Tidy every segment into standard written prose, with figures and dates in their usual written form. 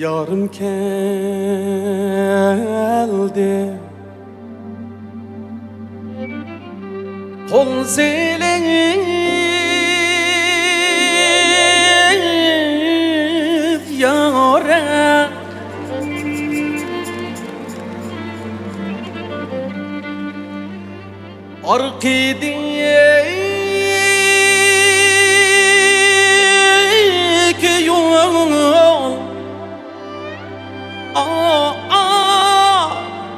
Yarım geldi Kol zelip yâre Arkideki yol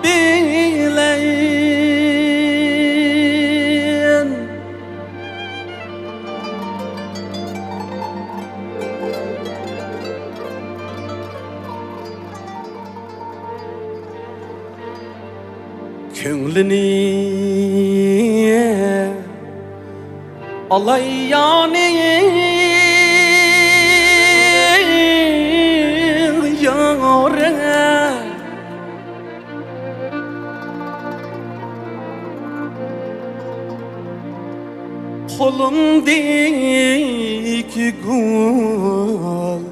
bileyin Könlünü alay yani yâre Kolumdaki gül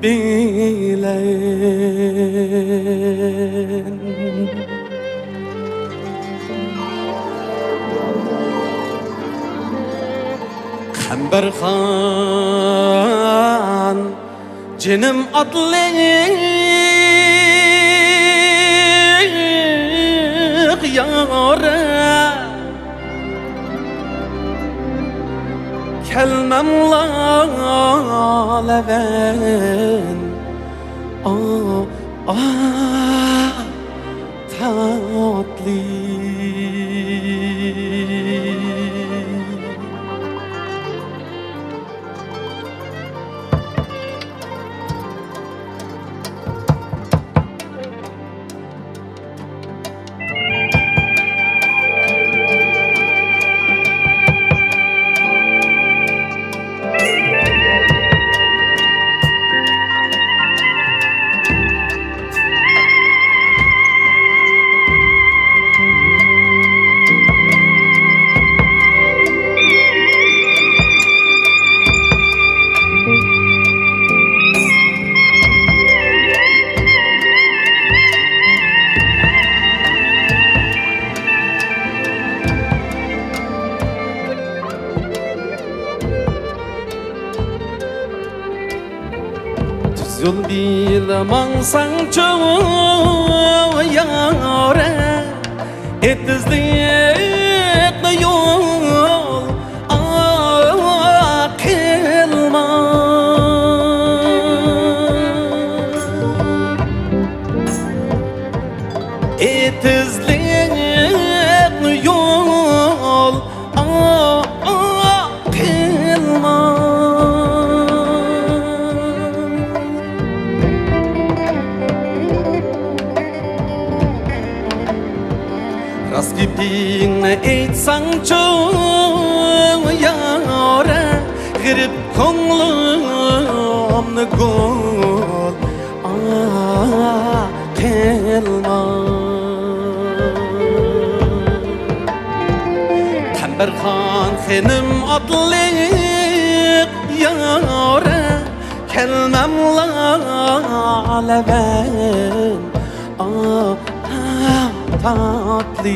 bilen Kamberhan canım atlayık yâre Kelmem laleven tatlı Yol bilmezsen çoğu yâre Etizlikli yol akılma Etizlikli yol akılma Rast gibine etsen çoğu yâre Girip konglumni gol akılma Kamberhan henim atlayık yâre Kelmem laleven tatlı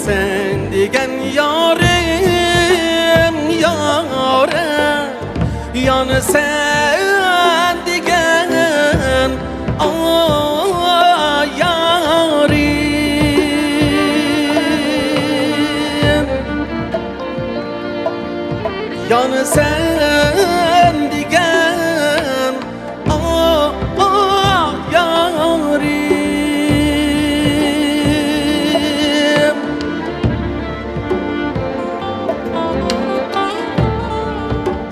sen digen yarim yarim Yani sen digen yarim Yani sen digen yarim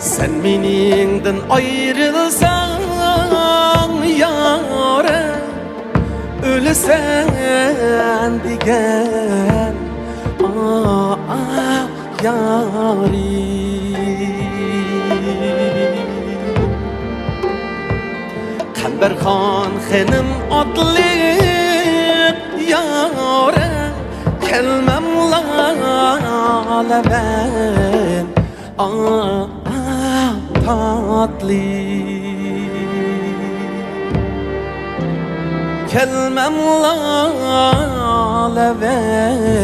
Sen meningden ayrılsan yâre Ölsen digen yarim Qambarxon xenim otliq yâre Kelmem lale ben tatlı Kelmem lale ben